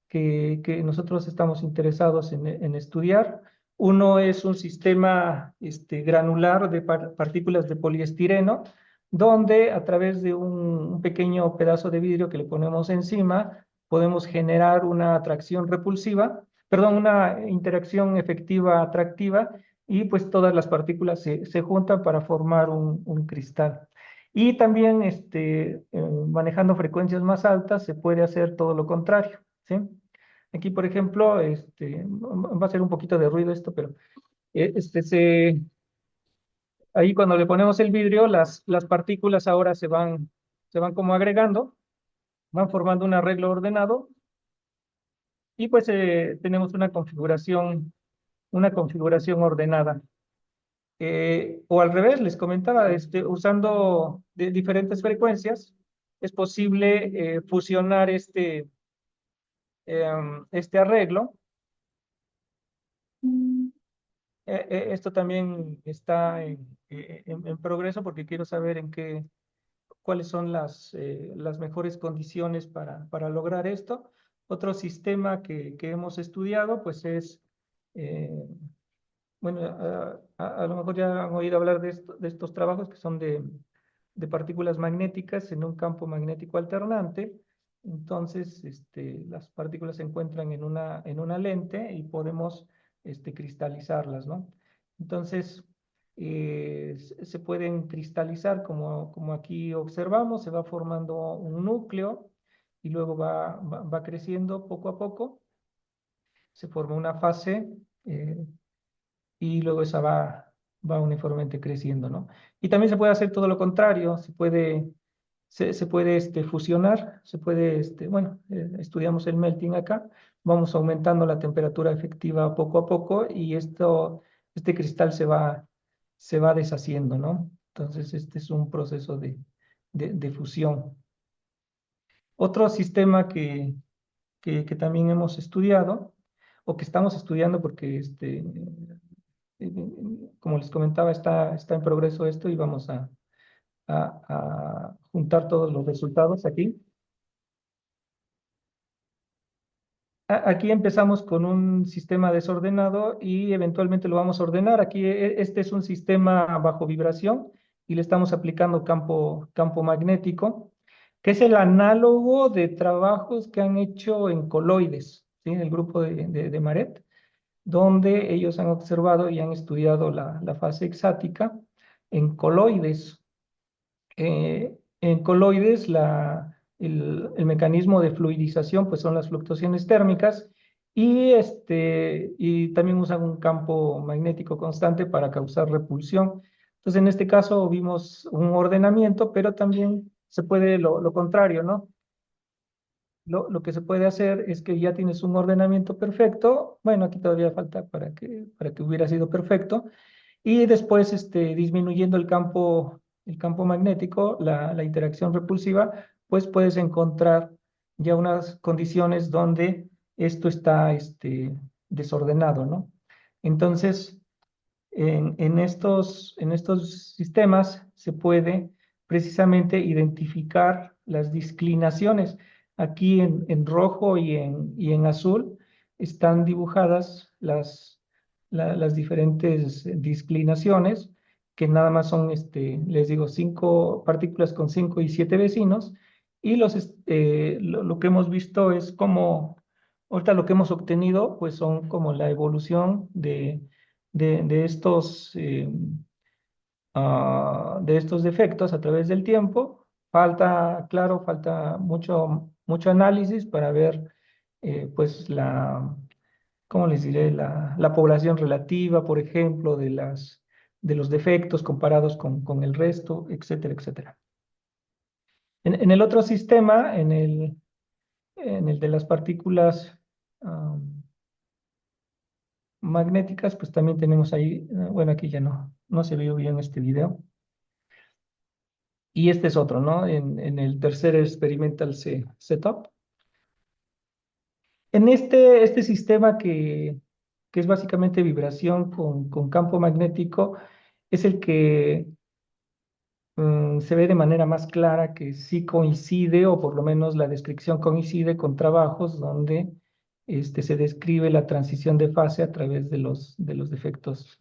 que nosotros estamos interesados en estudiar. Uno es un sistema granular de partículas de poliestireno, donde a través de un pequeño pedazo de vidrio que le ponemos encima, podemos generar una atracción repulsiva, perdón, una interacción efectiva atractiva, y pues todas las partículas se juntan para formar un cristal. Y también manejando frecuencias más altas se puede hacer todo lo contrario, ¿sí? Aquí, por ejemplo, va a ser un poquito de ruido esto, pero ahí cuando le ponemos el vidrio, las partículas ahora se van como agregando, van formando un arreglo ordenado y pues tenemos una configuración ordenada. O al revés, les comentaba, usando diferentes frecuencias, es posible fusionar este arreglo. Esto también está en progreso porque quiero saber cuáles son las mejores condiciones para lograr esto. Otro sistema que hemos estudiado, pues eh, bueno, a lo mejor ya han oído hablar de estos trabajos que son de partículas magnéticas en un campo magnético alternante. Entonces, las partículas se encuentran en una lente y podemos cristalizarlas, ¿no? Entonces, se pueden cristalizar como aquí observamos, se va formando un núcleo y luego va creciendo poco a poco, se forma una fase eh, y luego esa va uniformemente creciendo, ¿no? Y también se puede hacer todo lo contrario, se puede fusionar, se puede, bueno, estudiamos el melting acá, vamos aumentando la temperatura efectiva poco a poco y este cristal se va deshaciendo, ¿no? Entonces, este es un proceso de fusión. Otro sistema que también hemos estudiado, o que estamos estudiando porque como les comentaba, está en progreso esto y vamos a juntar todos los resultados aquí. Aquí empezamos con un sistema desordenado y eventualmente lo vamos a ordenar. Aquí este es un sistema bajo vibración y le estamos aplicando campo magnético, que es el análogo de trabajos que han hecho en coloides, ¿sí? El grupo de Maret, donde ellos han observado y han estudiado la fase exática en coloides. En coloides, el mecanismo de fluidización pues son las fluctuaciones térmicas y también usan un campo magnético constante para causar repulsión. Entonces, en este caso vimos un ordenamiento, pero también se puede lo contrario, ¿no? Lo que se puede hacer es que ya tienes un ordenamiento perfecto. Bueno, aquí todavía falta para que hubiera sido perfecto. Y después, disminuyendo el campo magnético, la interacción repulsiva, pues puedes encontrar ya unas condiciones donde esto está, desordenado, ¿no? Entonces, en estos sistemas se puede precisamente identificar las disclinaciones. Aquí en rojo y en azul están dibujadas las diferentes disclinaciones, que nada más son, les digo, 5 partículas con 5 y 7 vecinos. Y lo que hemos visto es como, ahorita lo que hemos obtenido, pues son como la evolución de de estos defectos a través del tiempo. Falta mucho análisis para ver, pues, ¿cómo les diré? La población relativa, por ejemplo, de los defectos comparados con el resto, etcétera, etcétera. En el otro sistema, en el de las partículas magnéticas, pues también tenemos ahí, bueno, aquí ya no se vio bien este video. Y este es otro, ¿no? En el tercer experimental setup. En este sistema que es básicamente vibración con campo magnético, es el que se ve de manera más clara que sí coincide, o por lo menos la descripción coincide con trabajos donde se describe la transición de fase a través de los defectos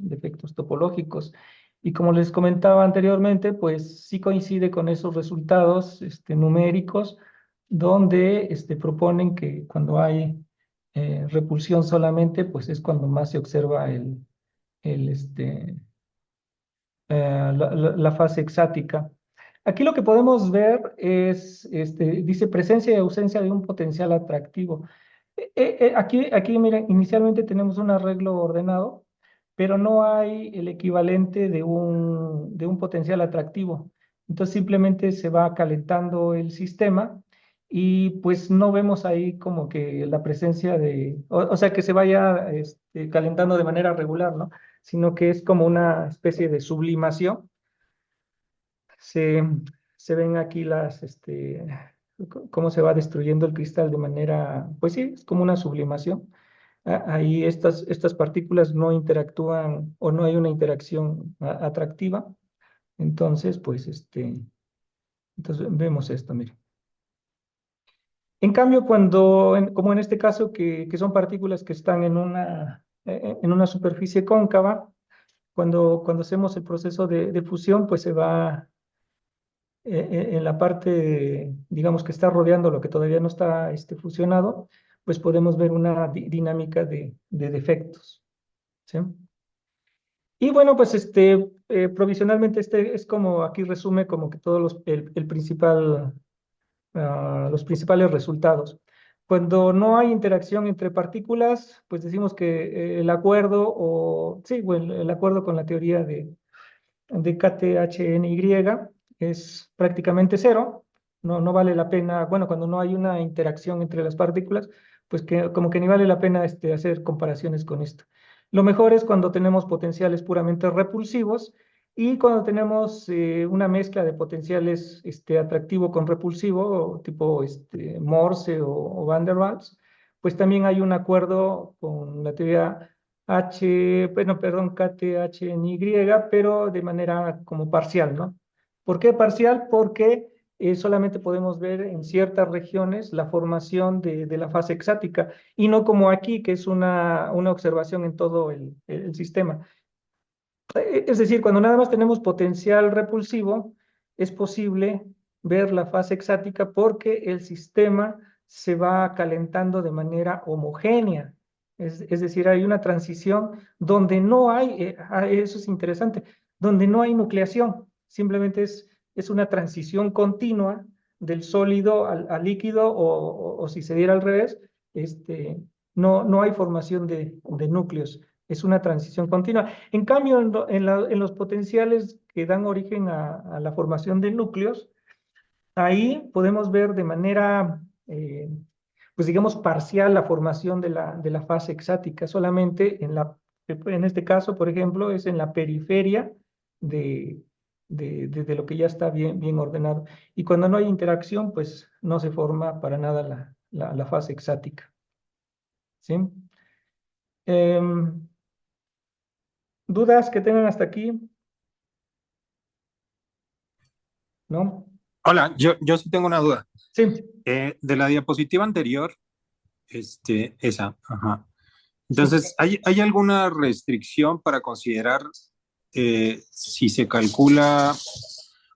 topológicos. Y como les comentaba anteriormente, pues sí coincide con esos resultados numéricos, donde proponen que cuando hay repulsión solamente, pues es cuando más se observa el, este, la fase exática. Aquí lo que podemos ver es, dice presencia y ausencia de un potencial atractivo. Aquí, miren, inicialmente tenemos un arreglo ordenado, pero no hay el equivalente de un potencial atractivo. Entonces simplemente se va calentando el sistema y pues no vemos ahí como que la presencia o sea, que se vaya calentando de manera regular, ¿no? Sino que es como una especie de sublimación. Se, se ven aquí cómo se va destruyendo el cristal de manera, pues sí, es como una sublimación. Ahí estas partículas no interactúan o no hay una interacción atractiva. Entonces, pues, entonces vemos esto, mire. En cambio, como en este caso, que son partículas que están en una superficie cóncava, cuando hacemos el proceso de fusión, pues se va en la parte, digamos, que está rodeando lo que todavía no está fusionado, pues podemos ver una dinámica de defectos, ¿sí? Y bueno, pues provisionalmente es como, aquí resume como que todos el principal, los principales resultados. Cuando no hay interacción entre partículas, pues decimos que el acuerdo, sí, bueno, el acuerdo con la teoría de KTHNY es prácticamente cero. No vale la pena, bueno, cuando no hay una interacción entre las partículas, pues que como que ni vale la pena hacer comparaciones con esto. Lo mejor es cuando tenemos potenciales puramente repulsivos y cuando tenemos una mezcla de potenciales atractivo con repulsivo, tipo Morse o Van der Waals, pues también hay un acuerdo con la teoría bueno, perdón, KTHNY, pero de manera como parcial, ¿no? ¿Por qué parcial? Porque solamente podemos ver en ciertas regiones la formación de la fase exática y no como aquí, que es una observación en todo el sistema. Es decir, cuando nada más tenemos potencial repulsivo, es posible ver la fase exática porque el sistema se va calentando de manera homogénea. Es decir, hay una transición donde no hay, eso es interesante, donde no hay nucleación, simplemente es una transición continua del sólido al líquido o si se diera al revés, no hay formación de núcleos, es una transición continua. En cambio, en los potenciales que dan origen a la formación de núcleos, ahí podemos ver de manera, pues digamos, parcial la formación de la fase exática. Solamente en este caso, por ejemplo, es en la periferia de, de lo que ya está bien ordenado. Y cuando no hay interacción, pues no se forma para nada la fase exática. ¿Sí? Em, ¿Dudas que tengan hasta aquí? ¿No? Hola, yo sí tengo una duda. Sí, De la diapositiva anterior, esa, ajá. sí. Entonces, ¿hay alguna restricción para considerar si se calcula,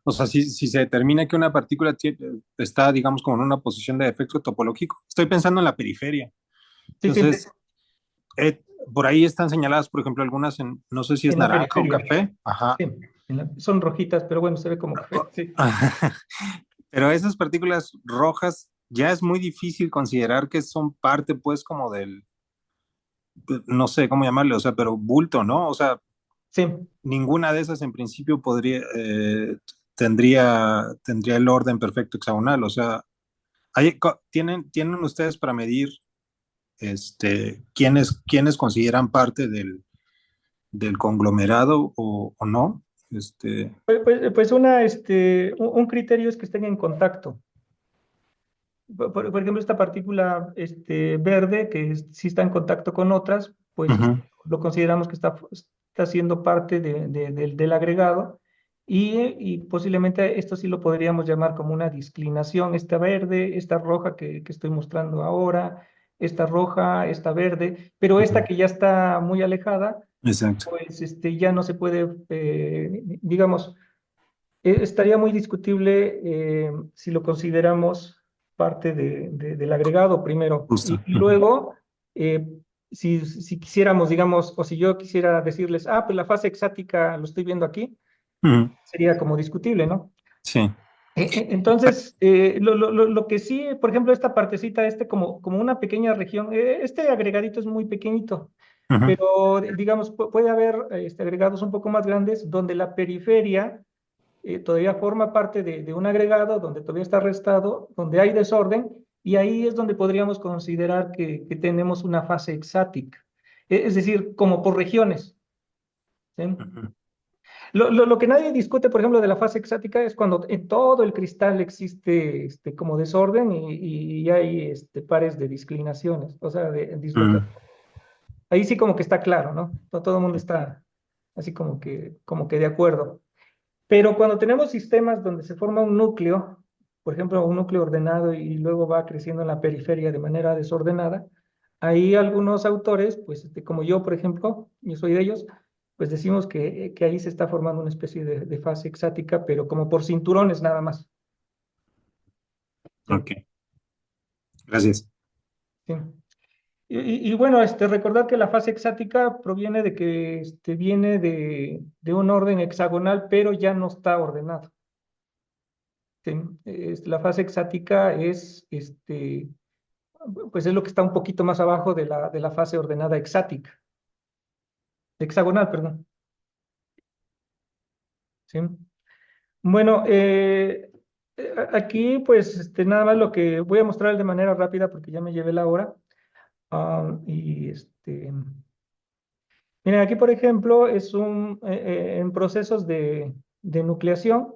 o sea, si se determina que una partícula está, digamos, como en una posición de defecto topológico? Estoy pensando en la periferia. Sí, sí, Entonces, eh, por ahí están señaladas, por ejemplo, algunas no sé si es en la naranja o periferia. café. Ajá. Sí, son rojitas, pero bueno, se ve como café. Sí, Pero esas partículas rojas ya es muy difícil considerar que son parte, pues, como del, no sé cómo llamarle, o sea, pero bulto, ¿no? O sea, sí. ninguna de esas en principio tendría el orden perfecto hexagonal. O sea, ¿tienen ustedes para medir quiénes consideran parte del conglomerado o no? Pues un criterio es que estén en contacto. Por ejemplo, esta partícula verde, que sí está en contacto con otras, pues Ujú. lo consideramos que está siendo parte del agregado y posiblemente esto sí lo podríamos llamar como una disclinación, esta verde, esta roja que estoy mostrando ahora, esta roja, esta verde, pero esta Ujú. que ya está muy alejada, Exacto. pues ya no se puede, digamos, estaría muy discutible si lo consideramos parte del agregado primero. Y, Justo. y Ujú. luego, eh, si quisiéramos, digamos, o si yo quisiera decirles, pues la fase exática lo estoy viendo aquí, Ujú. sería como discutible, ¿no? Sí. Entonces, lo que sí, por ejemplo, esta partecita, como una pequeña región, este agregadito es muy pequeñito, Ujú. pero digamos, puede haber agregados un poco más grandes donde la periferia todavía forma parte de un agregado, donde todavía está restado, donde hay desorden, y ahí es donde podríamos considerar que tenemos una fase exática, es decir, como por regiones. ¿Sí? Ujú. Lo que nadie discute, por ejemplo, de la fase exática es cuando en todo el cristal existe como desorden y hay pares de disclinaciones, o sea, de dislocación. Mm. Ahí sí como que está claro, ¿no? Todo el mundo está así como que de acuerdo. Pero cuando tenemos sistemas donde se forma un núcleo, por ejemplo, un núcleo ordenado y luego va creciendo en la periferia de manera desordenada, ahí algunos autores, pues como yo, por ejemplo, yo soy de ellos, pues decimos que ahí se está formando una especie de fase exática, pero como por cinturones nada más. Sí, Ok, gracias. sí. Y bueno, recordar que la fase exática proviene de que viene de un orden hexagonal, pero ya no está ordenado. ¿Sí? La fase exática pues es lo que está un poquito más abajo de la fase ordenada hexática, hexagonal, perdón. ¿Sí? Bueno, aquí pues nada más lo que voy a mostrar de manera rápida porque ya me llevé la hora. Y miren, aquí por ejemplo es en procesos de nucleación.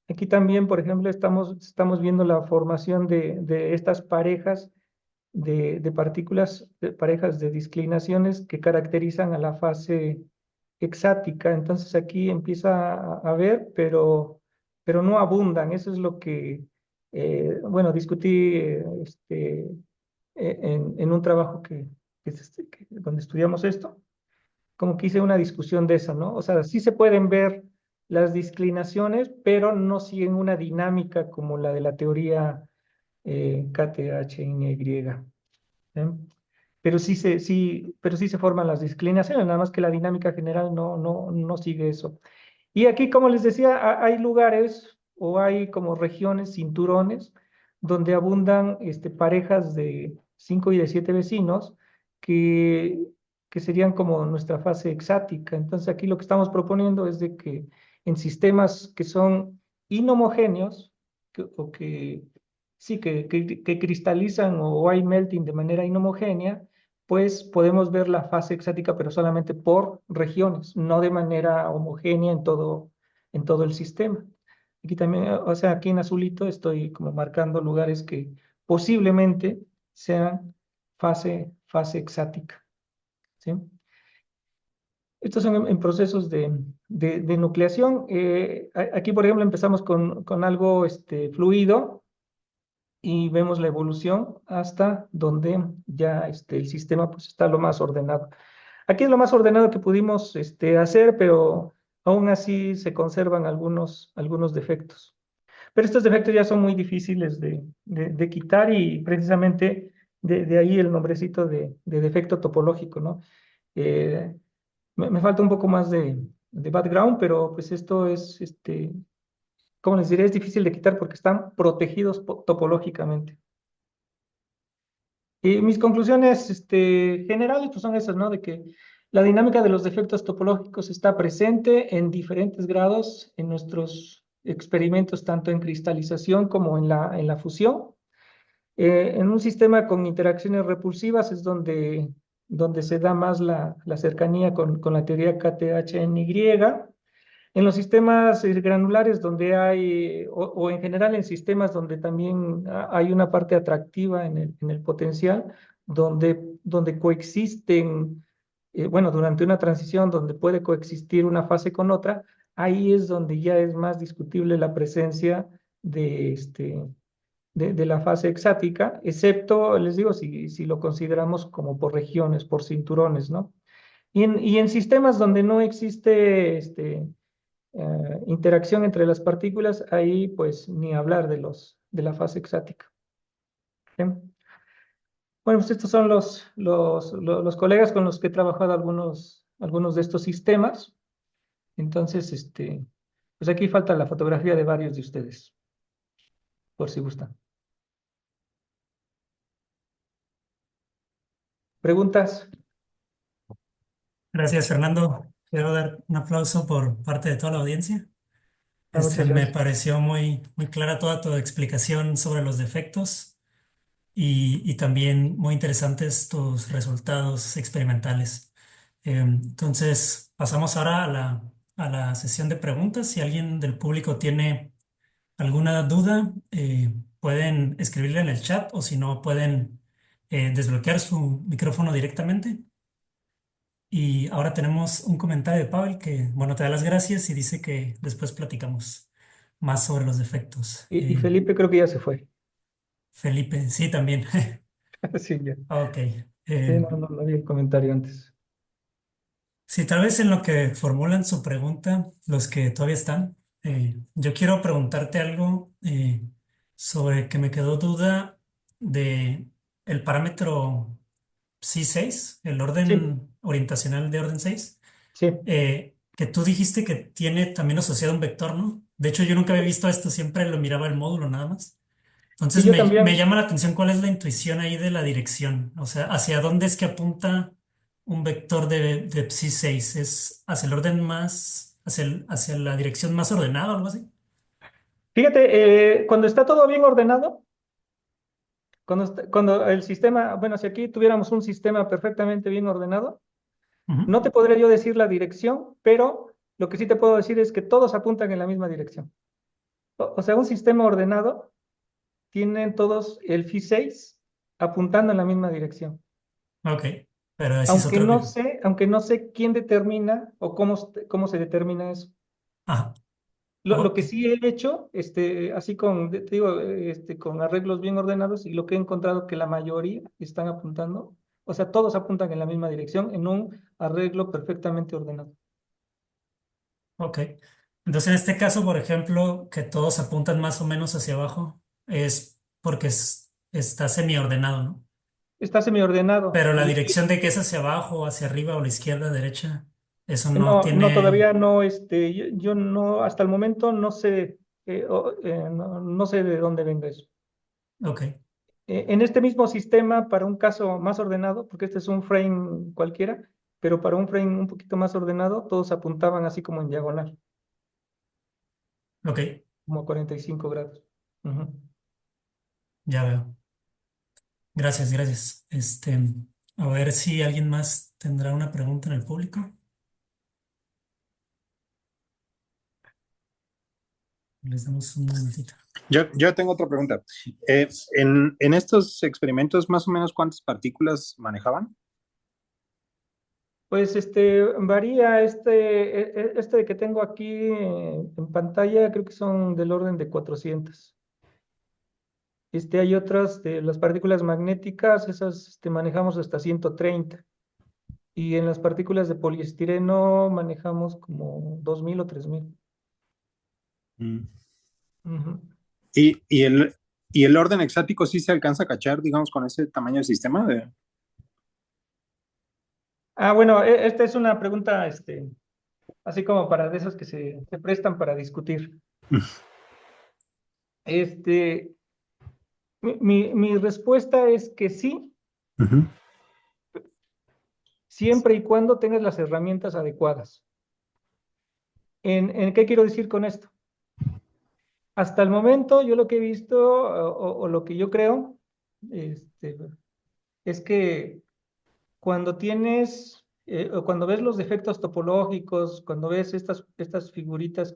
Aquí también, por ejemplo, estamos viendo la formación de estas parejas de partículas, de parejas de disclinaciones que caracterizan a la fase hexática. Entonces aquí empieza a ver, pero no abundan. Eso es lo que, bueno, discutí en un trabajo donde estudiamos esto, como que hice una discusión de eso, ¿no? O sea, sí se pueden ver las disclinaciones, pero no siguen una dinámica como la de la teoría KTH-Y. ¿Eh? Pero sí se forman las disclinaciones, nada más que la dinámica general no sigue eso. Y aquí, como les decía, hay lugares o hay como regiones, cinturones, donde abundan parejas de 5 y de 7 vecinos que, que serían como nuestra fase hexática. Entonces aquí lo que estamos proponiendo es de que en sistemas que son inhomogéneos, o que sí, que cristalizan o hay melting de manera inhomogénea, pues podemos ver la fase hexática, pero solamente por regiones, no de manera homogénea en todo el sistema. Aquí también, o sea, aquí en azulito estoy como marcando lugares que posiblemente sean fase hexática, ¿sí? Estos son en procesos de nucleación. Aquí, por ejemplo, empezamos con algo fluido, y vemos la evolución hasta donde ya el sistema pues está lo más ordenado. Aquí es lo más ordenado que pudimos hacer, pero aún así se conservan algunos defectos. Pero estos defectos ya son muy difíciles de quitar y precisamente de ahí el nombrecito de defecto topológico, ¿no? Eh, me falta un poco más de background, pero pues esto es, ¿cómo les diré? Es difícil de quitar porque están protegidos topológicamente. Y mis conclusiones generales pues son esas, ¿no? De que la dinámica de los defectos topológicos está presente en diferentes grados en nuestros experimentos, tanto en cristalización como en la fusión. En un sistema con interacciones repulsivas es donde se da más la cercanía con la teoría KTH-Y. En los sistemas granulares donde hay, o en general en sistemas donde también hay una parte atractiva en el potencial, donde coexisten, bueno, durante una transición donde puede coexistir una fase con otra, ahí es donde ya es más discutible la presencia de la fase hexática, excepto, les digo, si lo consideramos como por regiones, por cinturones, ¿no? Y en sistemas donde no existe interacción entre las partículas, ahí pues ni hablar de la fase exática. ¿Sí? Bueno, pues estos son los colegas con los que he trabajado algunos de estos sistemas. Entonces, pues aquí falta la fotografía de varios de ustedes. por si gustan. ¿Preguntas? Gracias, Fernando. Quiero dar un aplauso por parte de toda la audiencia. Muchas Me gracias. pareció muy clara toda tu explicación sobre los defectos y también muy interesantes tus resultados experimentales. Entonces, pasamos ahora a a la sesión de preguntas. Si alguien del público tiene alguna duda, pueden escribirla en el chat o si no, pueden desbloquear su micrófono directamente. Y ahora tenemos un comentario de Pavel que, bueno, te da las gracias y dice que después platicamos más sobre los defectos. Y Felipe creo que ya se fue. Felipe, sí, también. Sí, ya. Ok. Sí, no vi el comentario antes. Sí, tal vez en lo que formulan su pregunta, los que todavía están, yo quiero preguntarte algo sobre que me quedó duda de el parámetro C6, el Sí, orden orientacional de orden 6, sí. que tú dijiste que tiene también asociado un vector, ¿no? De hecho, yo nunca había visto esto, siempre lo miraba el módulo nada más. Sí, Entonces yo me también. llama la atención cuál es la intuición ahí de la dirección. O sea, ¿hacia dónde es que apunta un vector de psi 6? ¿Es hacia el orden más, hacia la dirección más ordenada o algo así? Fíjate, cuando está todo bien ordenado, cuando el sistema, bueno, si aquí tuviéramos un sistema perfectamente bien ordenado, Ujú. no te podría yo decir la dirección, pero lo que sí te puedo decir es que todos apuntan en la misma dirección. O sea, un sistema ordenado tienen todos el FI6 apuntando en la misma dirección. Ok, pero ese es otro. Aunque no sé quién determina o cómo se determina eso. Ajá, Lo ok, que sí he hecho, así te digo, con arreglos bien ordenados y lo que he encontrado que la mayoría están apuntando, o sea, todos apuntan en la misma dirección en un arreglo perfectamente ordenado. ok. Entonces, en este caso, por ejemplo, que todos apuntan más o menos hacia abajo, es porque está semi-ordenado, ¿no? Está semiordenado. Pero la dirección de que es hacia abajo, hacia arriba o la izquierda, derecha, eso no No, tiene. todavía no, yo no, hasta el momento no sé, no sé de dónde venga eso. Ok, En este mismo sistema, para un caso más ordenado, porque este es un frame cualquiera, pero para un frame un poquito más ordenado, todos apuntaban así como en diagonal, ok, como a 45 grados. Ujú. ya veo. Gracias, gracias. A ver si alguien más tendrá una pregunta en el público. Les damos un momentito. Yo tengo otra pregunta. En estos experimentos, más o menos, ¿cuántas partículas manejaban? Pues varía este que tengo aquí en pantalla, creo que son del orden de 400. Hay otras de las partículas magnéticas, esas manejamos hasta 130. Y en las partículas de poliestireno manejamos como 2000 o 3000. Mm. Ujú. ¿Y y el orden exático sí se alcanza a cachar, digamos, con ese tamaño de sistema? Bueno, esta es una pregunta, así como para de esas que se prestan para discutir. Este, mi respuesta es que sí, Ujú. siempre y cuando tengas las herramientas adecuadas. ¿En qué quiero decir con esto? Hasta el momento, yo lo que he visto o lo que yo creo, este, es que o cuando ves los defectos topológicos, cuando ves estas figuritas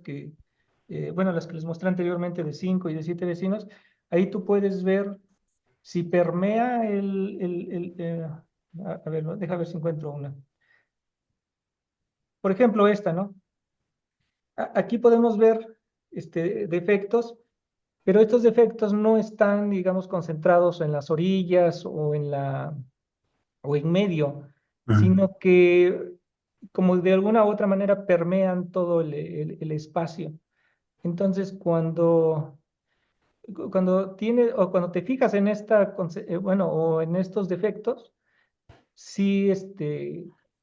bueno, las que les mostré anteriormente de 5 y de 7 vecinos, ahí tú puedes ver si permea a ver, ¿no? Deja ver si encuentro una. Por ejemplo, esta, ¿no? Aquí podemos ver defectos, pero estos defectos no están, digamos, concentrados en las orillas o en medio, Ujú. sino que como de alguna u otra manera permean todo el espacio. Entonces, cuando te fijas en bueno, o en estos defectos, sí,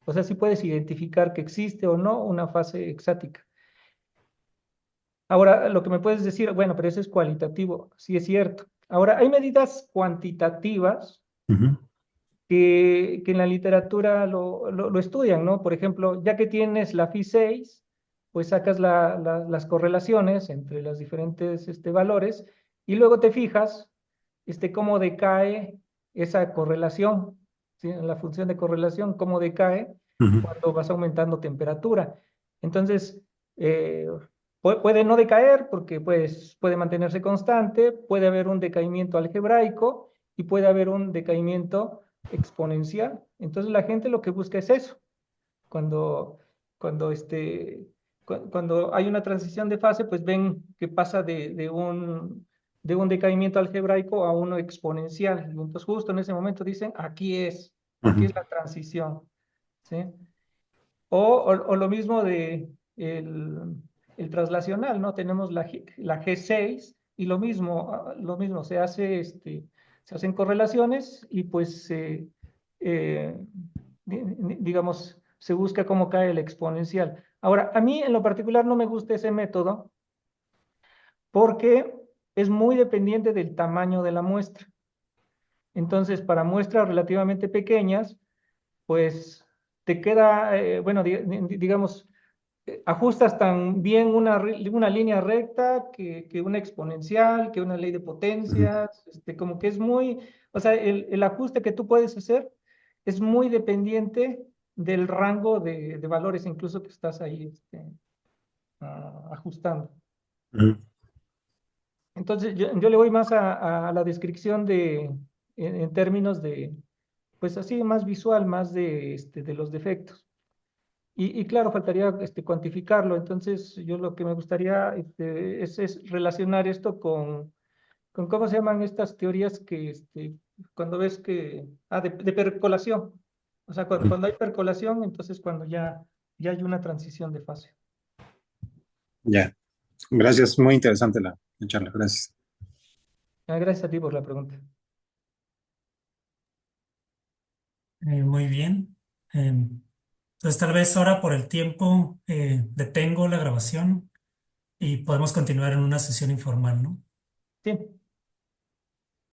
o sea, sí puedes identificar que existe o no una fase exática. Ahora, lo que me puedes decir, bueno, pero eso es cualitativo, sí es cierto. Ahora, hay medidas cuantitativas Ujú, que en la literatura lo estudian, ¿no? Por ejemplo, ya que tienes la phi 6, pues sacas las correlaciones entre los diferentes valores y luego te fijas cómo decae esa correlación, ¿sí? La función de correlación, cómo decae ujú, cuando vas aumentando temperatura. Entonces, eh, puede no decaer porque pues, puede mantenerse constante, puede haber un decaimiento algebraico y puede haber un decaimiento exponencial. Entonces la gente lo que busca es eso. Cuando, cuando, cuando hay una transición de fase, pues ven que pasa de un decaimiento algebraico a uno exponencial. Entonces justo en ese momento dicen, aquí ujú, es la transición. ¿Sí? O lo mismo de el traslacional, ¿no? Tenemos la G6 y lo mismo se hacen correlaciones y pues, digamos, se busca cómo cae el exponencial. Ahora, a mí en lo particular no me gusta ese método porque es muy dependiente del tamaño de la muestra. Entonces, para muestras relativamente pequeñas, pues te queda, bueno, digamos, ajustas tan bien una línea recta que una exponencial, que una ley de ujú, potencias, como que es muy, o sea, el ajuste que tú puedes hacer es muy dependiente del rango de valores incluso que estás ahí ajustando. ujú. Entonces, yo le voy más a la descripción en términos de, pues así, más visual, más de los defectos. Y claro, faltaría cuantificarlo. Entonces, yo lo que me gustaría es relacionar esto con cómo se llaman estas teorías que cuando ves que, de percolación. O sea, cuando hay percolación, entonces cuando ya hay una transición de fase. Ya, gracias, muy interesante la charla, gracias. Gracias a ti por la pregunta. Muy bien. Entonces, tal vez ahora por el tiempo detengo la grabación y podemos continuar en una sesión informal, ¿no? Sí.